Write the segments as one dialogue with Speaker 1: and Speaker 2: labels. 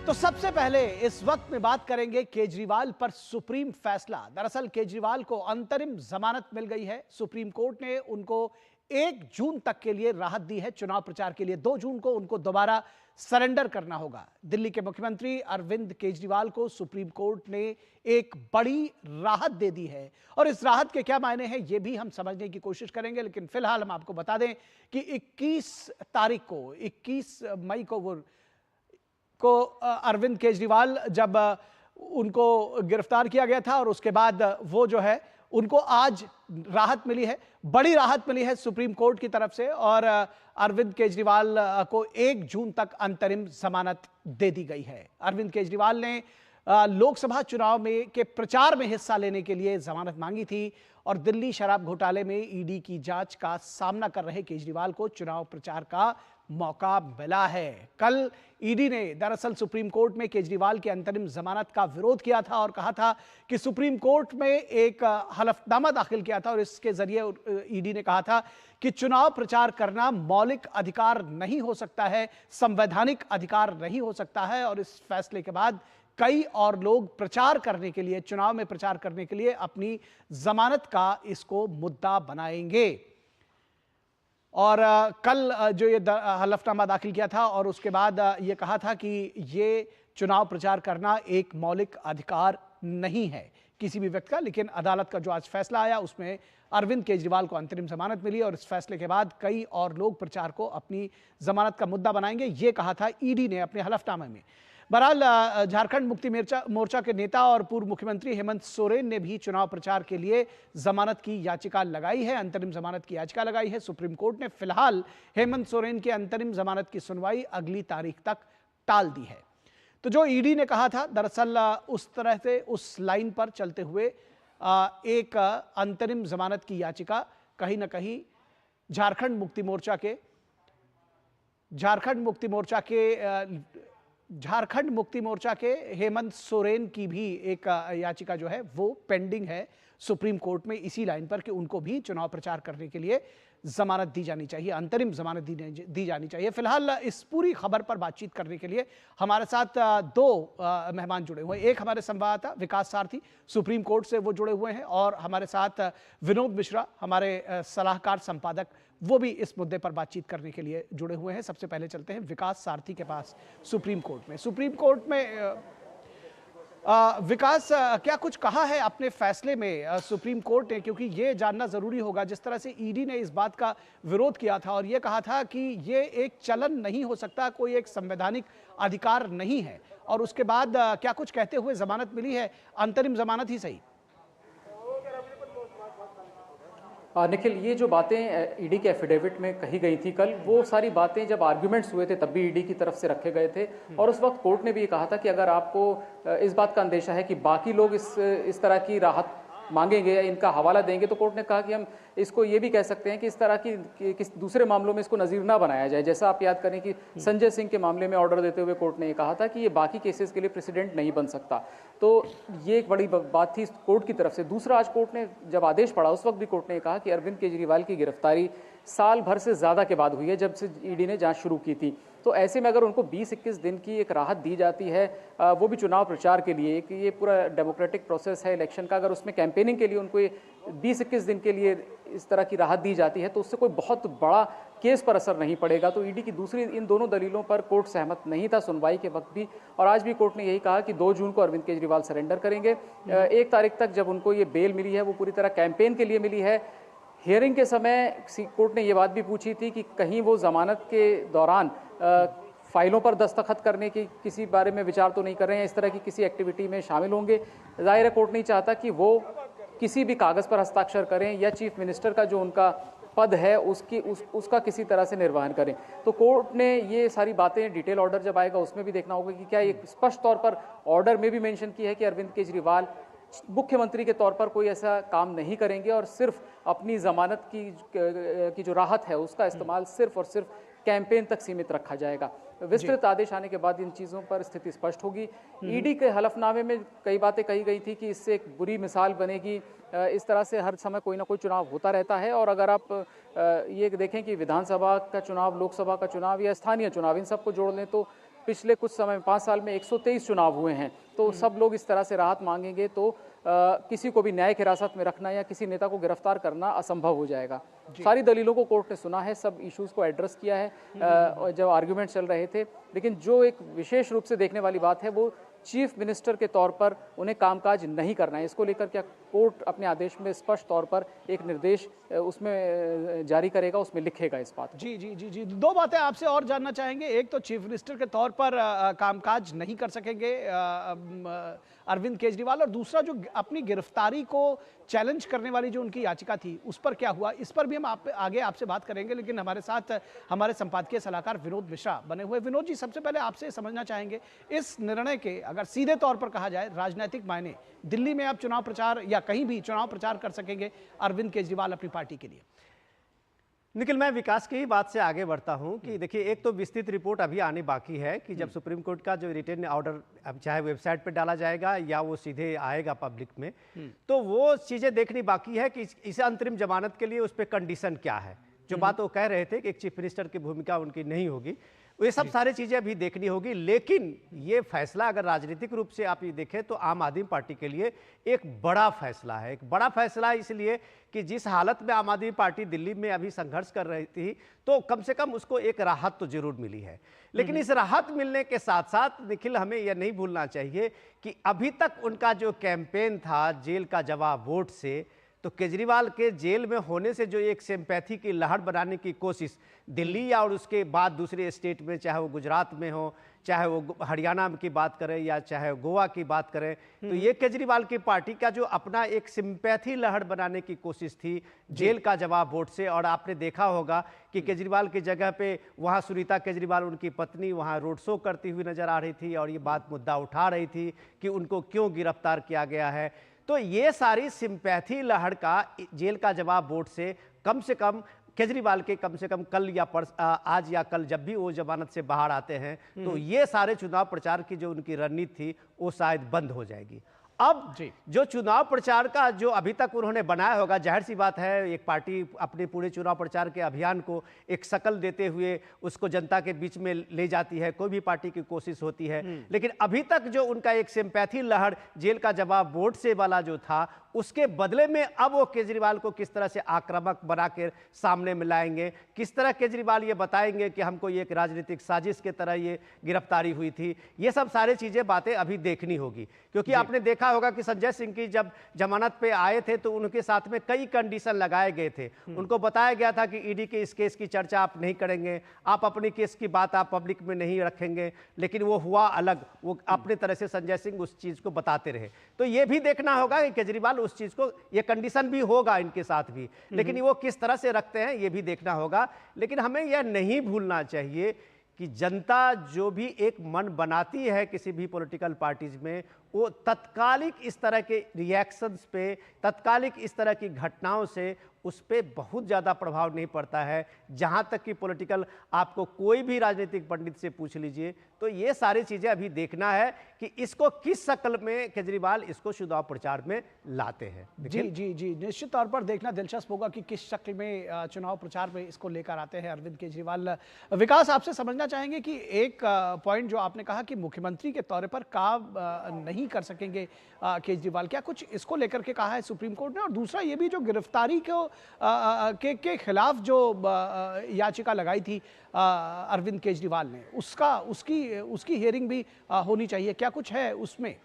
Speaker 1: तो सबसे पहले इस वक्त में बात करेंगे केजरीवाल पर सुप्रीम फैसला। दरअसल केजरीवाल को अंतरिम जमानत मिल गई है। सुप्रीम कोर्ट ने उनको 1 जून तक के लिए राहत दी है चुनाव प्रचार के लिए। 2 जून को उनको दोबारा सरेंडर करना होगा। दिल्ली के मुख्यमंत्री अरविंद केजरीवाल को सुप्रीम कोर्ट ने एक बड़ी राहत दे दी है और इस राहत के क्या मायने हैं ये भी हम समझने की कोशिश करेंगे। लेकिन फिलहाल हम आपको बता दें कि 21 मई को अरविंद केजरीवाल जब उनको गिरफ्तार किया गया था और उसके बाद वो जो है उनको आज राहत मिली है, बड़ी राहत मिली है सुप्रीम कोर्ट की तरफ से और अरविंद केजरीवाल को 1 जून तक अंतरिम जमानत दे दी गई है। अरविंद केजरीवाल ने लोकसभा चुनाव में के प्रचार में हिस्सा लेने के लिए जमानत मांगी थी और दिल्ली शराब घोटाले में ईडी की जांच का सामना कर रहे केजरीवाल को चुनाव प्रचार का मौका मिला है। कल ईडी ने दरअसल सुप्रीम कोर्ट में केजरीवाल की अंतरिम जमानत का विरोध किया था और कहा था कि सुप्रीम कोर्ट में एक हलफनामा दाखिल किया था और इसके जरिए ईडी ने कहा था कि चुनाव प्रचार करना मौलिक अधिकार नहीं हो सकता है, संवैधानिक अधिकार नहीं हो सकता है। और इस फैसले के बाद कई और लोग प्रचार करने के लिए, चुनाव में प्रचार करने के लिए अपनी जमानत का इसको मुद्दा बनाएंगे। और कल जो ये हलफनामा दाखिल किया था और उसके बाद ये कहा था कि ये चुनाव प्रचार करना एक मौलिक अधिकार नहीं है किसी भी व्यक्ति का। लेकिन अदालत का जो आज फैसला आया उसमें अरविंद केजरीवाल को अंतरिम जमानत मिली और इस फैसले के बाद कई और लोग प्रचार को अपनी जमानत का मुद्दा बनाएंगे, ये कहा था ईडी ने अपने हलफनामे में। बहरहाल झारखंड मुक्ति मोर्चा के नेता और पूर्व मुख्यमंत्री हेमंत सोरेन ने भी चुनाव प्रचार के लिए जमानत की याचिका लगाई है, अंतरिम जमानत की याचिका लगाई है सुप्रीम कोर्ट ने। फिलहाल हेमंत सोरेन की अंतरिम जमानत की सुनवाई अगली तारीख तक टाल दी है। तो जो ईडी ने कहा था दरअसल उस तरह से उस लाइन पर चलते हुए एक अंतरिम जमानत की याचिका कहीं ना कहीं झारखंड मुक्ति मोर्चा के हेमंत सोरेन की भी एक याचिका जो है वो पेंडिंग है सुप्रीम कोर्ट में, इसी लाइन पर कि उनको भी चुनाव प्रचार करने के लिए जमानत दी जानी चाहिए, अंतरिम जमानत दी जानी चाहिए। फिलहाल इस पूरी खबर पर बातचीत करने के लिए हमारे साथ 2 मेहमान जुड़े हुए हैं। एक हमारे संवाददाता विकास सारथी सुप्रीम कोर्ट से वो जुड़े हुए हैं और हमारे साथ विनोद मिश्रा हमारे सलाहकार संपादक वो भी इस मुद्दे पर बातचीत करने के लिए जुड़े हुए हैं। सबसे पहले चलते हैं विकास सारथी के पास सुप्रीम कोर्ट में विकास, क्या कुछ कहा है अपने फैसले में सुप्रीम कोर्ट ने, क्योंकि ये जानना जरूरी होगा। जिस तरह से ईडी ने इस बात का विरोध किया था और ये कहा था कि ये एक चलन नहीं हो सकता, कोई एक संवैधानिक अधिकार नहीं है, और उसके बाद क्या कुछ कहते हुए जमानत मिली है, अंतरिम जमानत ही सही।
Speaker 2: निखिल, ये जो बातें ईडी के एफिडेविट में कही गई थी कल, वो सारी बातें जब आर्ग्यूमेंट्स हुए थे तब भी ईडी की तरफ से रखे गए थे और उस वक्त कोर्ट ने भी ये कहा था कि अगर आपको इस बात का अंदेशा है कि बाकी लोग इस तरह की राहत मांगेंगे या इनका हवाला देंगे, तो कोर्ट ने कहा कि हम इसको ये भी कह सकते हैं कि इस तरह की किस दूसरे मामलों में इसको नज़ीर ना बनाया जाए। जैसा आप याद करें कि संजय सिंह के मामले में ऑर्डर देते हुए कोर्ट ने ये कहा था कि ये बाकी केसेस के लिए प्रेसिडेंट नहीं बन सकता। तो ये एक बड़ी बात थी कोर्ट की तरफ से। दूसरा, आज कोर्ट ने जब आदेश पढ़ा उस वक्त भी कोर्ट ने कहा कि अरविंद केजरीवाल की गिरफ्तारी साल भर से ज़्यादा के बाद हुई है, जब से ईडी ने जांच शुरू की थी। तो ऐसे में अगर उनको 20-21 दिन की एक राहत दी जाती है, वो भी चुनाव प्रचार के लिए, कि ये पूरा डेमोक्रेटिक प्रोसेस है इलेक्शन का, अगर उसमें कैंपेनिंग के लिए उनको 20-21 दिन के लिए इस तरह की राहत दी जाती है तो उससे कोई बहुत बड़ा केस पर असर नहीं पड़ेगा। तो ईडी की दूसरी इन दोनों दलीलों पर कोर्ट सहमत नहीं था सुनवाई के वक्त भी, और आज भी कोर्ट ने यही कहा कि 2 जून को अरविंद केजरीवाल सरेंडर करेंगे। 1 तारीख तक जब उनको ये बेल मिली है वो पूरी तरह कैंपेन के लिए मिली है। हियरिंग के समय कोर्ट ने ये बात भी पूछी थी कि कहीं वो जमानत के दौरान फाइलों पर दस्तखत करने की किसी बारे में विचार तो नहीं कर रहे हैं, इस तरह की किसी एक्टिविटी में शामिल होंगे। जाहिर है कोर्ट नहीं चाहता कि वो किसी भी कागज़ पर हस्ताक्षर करें या चीफ मिनिस्टर का जो उनका पद है उसका किसी तरह से निर्वहन करें। तो कोर्ट ने ये सारी बातें, डिटेल ऑर्डर जब आएगा उसमें भी देखना होगा कि क्या ये स्पष्ट तौर पर ऑर्डर में भी मेंशन की है कि अरविंद केजरीवाल मुख्यमंत्री के तौर पर कोई ऐसा काम नहीं करेंगे और सिर्फ अपनी जमानत की जो राहत है उसका इस्तेमाल सिर्फ और सिर्फ कैंपेन तक सीमित रखा जाएगा। विस्तृत आदेश आने के बाद इन चीज़ों पर स्थिति स्पष्ट होगी। ईडी के हलफनामे में कई बातें कही गई थी कि इससे एक बुरी मिसाल बनेगी। इस तरह से हर समय कोई ना कोई चुनाव होता रहता है, और अगर आप ये देखें कि विधानसभा का चुनाव, लोकसभा का चुनाव या स्थानीय चुनाव, इन सबको जोड़ लें तो पिछले कुछ समय 5 साल में 123 चुनाव हुए हैं, तो सब लोग इस तरह से राहत मांगेंगे तो किसी को भी न्यायिक हिरासत में रखना या किसी नेता को गिरफ्तार करना असंभव हो जाएगा। सारी दलीलों को कोर्ट ने सुना है, सब इश्यूज को एड्रेस किया है जब आर्ग्यूमेंट चल रहे थे। लेकिन जो एक विशेष रूप से देखने वाली बात है वो चीफ मिनिस्टर के तौर पर उन्हें कामकाज नहीं करना है। इसको लेकर क्या कोर्ट अपने आदेश में स्पष्ट तौर पर एक निर्देश उसमें जारी करेगा, उसमें लिखेगा इस बात।
Speaker 1: जी जी जी जी, दो बातें आपसे और जानना चाहेंगे। एक तो चीफ मिनिस्टर के तौर पर कामकाज नहीं कर सकेंगे अरविंद केजरीवाल, और दूसरा जो अपनी गिरफ्तारी को चैलेंज करने वाली जो उनकी याचिका थी उस पर क्या हुआ, इस पर भी हम आगे आपसे बात करेंगे। लेकिन हमारे साथ हमारे संपादकीय सलाहकार विनोद मिश्रा बने हुए। विनोद जी, सबसे पहले आपसे समझना चाहेंगे इस निर्णय के, अगर सीधे तौर पर कहा जाए, राजनीतिक मायने। दिल्ली में आप चुनाव प्रचार या कहीं भी चुनाव प्रचार कर सकेंगे अरविंद केजरीवाल अपनी पार्टी के लिए।
Speaker 3: निखिल, मैं विकास की ही बात से आगे बढ़ता हूं कि देखिए, एक तो विस्तृत रिपोर्ट अभी आनी बाकी है कि जब सुप्रीम कोर्ट का जो रिटेन ऑर्डर अब चाहे वेबसाइट पे डाला जाएगा या वो सीधे आएगा पब्लिक में, तो वो चीज़ें देखनी बाकी है कि इस अंतरिम जमानत के लिए उस पर कंडीशन क्या है। जो बात वो कह रहे थे कि एक चीफ मिनिस्टर की भूमिका उनकी नहीं होगी, ये सब सारी चीज़ें अभी देखनी होगी। लेकिन ये फैसला अगर राजनीतिक रूप से आप ये देखें तो आम आदमी पार्टी के लिए एक बड़ा फैसला है। एक बड़ा फैसला इसलिए कि जिस हालत में आम आदमी पार्टी दिल्ली में अभी संघर्ष कर रही थी, तो कम से कम उसको एक राहत तो जरूर मिली है। लेकिन इस राहत मिलने के साथ साथ निखिल, हमें यह नहीं भूलना चाहिए कि अभी तक उनका जो कैंपेन था जेल का जवाब वोट से, तो केजरीवाल के जेल में होने से जो एक सिंपैथी की लहर बनाने की कोशिश दिल्ली और उसके बाद दूसरे स्टेट में, चाहे वो गुजरात में हो, चाहे वो हरियाणा की बात करें या चाहे गोवा की बात करें, तो ये केजरीवाल की पार्टी का जो अपना एक सिंपैथी लहर बनाने की कोशिश थी जेल का जवाब वोट से। और आपने देखा होगा कि केजरीवाल की जगह पे वहाँ सुनीता केजरीवाल, उनकी पत्नी, वहाँ रोड शो करती हुई नजर आ रही थी और ये बात मुद्दा उठा रही थी कि उनको क्यों गिरफ्तार किया गया है। तो ये सारी सिंपैथी लहर का जेल का जवाब वोट से कम केजरीवाल के कम से कम कल या आज या कल जब भी वो जमानत से बाहर आते हैं, तो ये सारे चुनाव प्रचार की जो उनकी रणनीति थी वो शायद बंद हो जाएगी। अब जो चुनाव प्रचार का जो अभी तक उन्होंने बनाया होगा, जाहिर सी बात है एक पार्टी अपने पूरे चुनाव प्रचार के अभियान को एक शकल देते हुए उसको जनता के बीच में ले जाती है, कोई भी पार्टी की कोशिश होती है। लेकिन अभी तक जो उनका एक सिंपैथी लहर जेल का जवाब वोट से वाला जो था, उसके बदले में अब वो केजरीवाल को किस तरह से आक्रामक बना कर सामने में लाएंगे, किस तरह केजरीवाल ये बताएंगे कि हमको ये एक राजनीतिक साजिश के तरह ये गिरफ्तारी हुई थी। ये सब सारी चीज़ें बातें अभी देखनी होगी, क्योंकि आपने देखा होगा कि संजय सिंह की जब जमानत पे आए थे तो उनके साथ में कई कंडीशन लगाए गए थे। उनको बताया गया था कि ईडी के इस केस की चर्चा आप नहीं करेंगे, आप अपने केस की बात आप पब्लिक में नहीं रखेंगे। लेकिन वो हुआ अलग, वो अपने तरह से संजय सिंह उस चीज़ को बताते रहे। तो ये भी देखना होगा कि केजरीवाल उस चीज़ को, ये कंडीशन भी होगा इनके साथ भी, लेकिन वो किस तरह से रखते हैं ये भी देखना होगा। लेकिन हमें यह नहीं भूलना चाहिए कि जनता जो भी एक मन बनाती है किसी भी पॉलिटिकल पार्टीज में, वो तत्कालिक इस तरह के रिएक्शंस पे, तत्कालिक इस तरह की घटनाओं से उस पर बहुत ज़्यादा प्रभाव नहीं पड़ता है। जहाँ तक कि पॉलिटिकल, आपको कोई भी राजनीतिक पंडित से पूछ लीजिए, तो ये सारी चीज़ें अभी देखना है कि इसको किस शक्ल में केजरीवाल इसको चुनाव प्रचार में लाते हैं।
Speaker 1: जी जी जी, निश्चित तौर पर देखना दिलचस्प होगा कि किस शक्ल में चुनाव प्रचार में इसको लेकर आते हैं अरविंद केजरीवाल। विकास, आपसे समझना चाहेंगे कि एक पॉइंट जो आपने कहा कि मुख्यमंत्री के तौर पर काम नहीं कर सकेंगे केजरीवाल, क्या कुछ इसको लेकर के कहा है सुप्रीम कोर्ट ने? और दूसरा ये भी, जो गिरफ्तारी को के खिलाफ जो याचिका लगाई थी अरविंद केजरीवाल ने, उसकी हियरिंग भी होनी चाहिए, क्या कुछ है उसमें?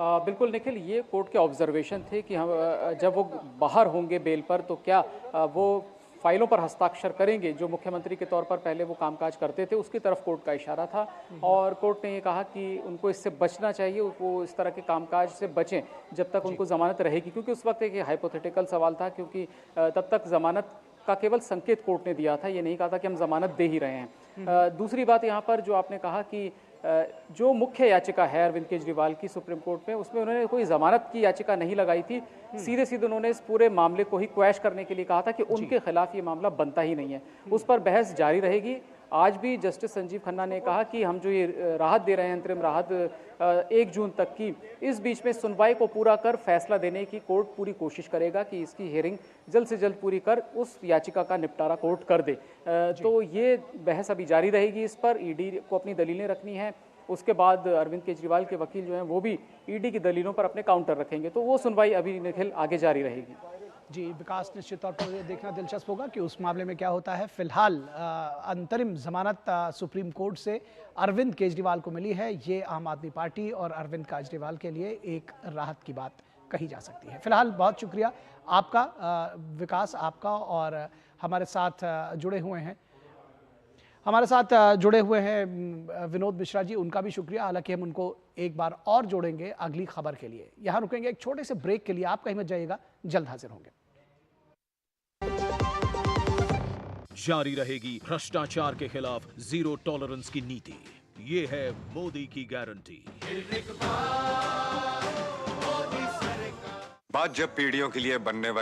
Speaker 2: बिल्कुल निखिल, ये कोर्ट के ऑब्जर्वेशन थे कि हम जब वो बाहर होंगे बेल पर तो क्या वो फाइलों पर हस्ताक्षर करेंगे जो मुख्यमंत्री के तौर पर पहले वो कामकाज करते थे, उसकी तरफ कोर्ट का इशारा था। और कोर्ट ने ये कहा कि उनको इससे बचना चाहिए, वो इस तरह के कामकाज से बचें जब तक उनको जमानत रहेगी, क्योंकि उस वक्त एक हाइपोथेटिकल सवाल था, क्योंकि तब तक जमानत का केवल संकेत कोर्ट ने दिया था, ये नहीं कहा था कि हम जमानत दे ही रहे हैं। दूसरी बात यहाँ पर जो आपने कहा कि जो मुख्य याचिका है अरविंद केजरीवाल की सुप्रीम कोर्ट में, उसमें उन्होंने कोई जमानत की याचिका नहीं लगाई थी। सीधे सीधे उन्होंने इस पूरे मामले को ही क्वैश करने के लिए कहा था कि उनके खिलाफ ये मामला बनता ही नहीं है। उस पर बहस जारी रहेगी। आज भी जस्टिस संजीव खन्ना ने कहा कि हम जो ये राहत दे रहे हैं, अंतरिम राहत 1 जून तक की, इस बीच में सुनवाई को पूरा कर फैसला देने की कोर्ट पूरी कोशिश करेगा कि इसकी हियरिंग जल्द से जल्द पूरी कर उस याचिका का निपटारा कोर्ट कर दे। तो ये बहस अभी जारी रहेगी। इस पर ईडी को अपनी दलीलें रखनी है। उसके बाद अरविंद केजरीवाल के वकील जो हैं वो भी ईडी की दलीलों पर अपने काउंटर रखेंगे। तो वो सुनवाई अभी निखिल आगे जारी रहेगी।
Speaker 1: जी विकास, निश्चित तौर पर ये देखना दिलचस्प होगा कि उस मामले में क्या होता है। फिलहाल अंतरिम जमानत सुप्रीम कोर्ट से अरविंद केजरीवाल को मिली है। ये आम आदमी पार्टी और अरविंद केजरीवाल के लिए एक राहत की बात कही जा सकती है। फिलहाल बहुत शुक्रिया आपका विकास, आपका, और हमारे साथ जुड़े हुए हैं विनोद मिश्रा जी, उनका भी शुक्रिया। हालांकि हम उनको एक बार और जोड़ेंगे अगली खबर के लिए। यहाँ रुकेंगे एक छोटे से ब्रेक के लिए, आप कहीं मत जाइएगा, जल्द हाजिर होंगे।
Speaker 4: जारी रहेगी भ्रष्टाचार के खिलाफ जीरो टॉलरेंस की नीति। ये है मोदी की गारंटी।
Speaker 5: बात जब पीढ़ियों के लिए बनने वाली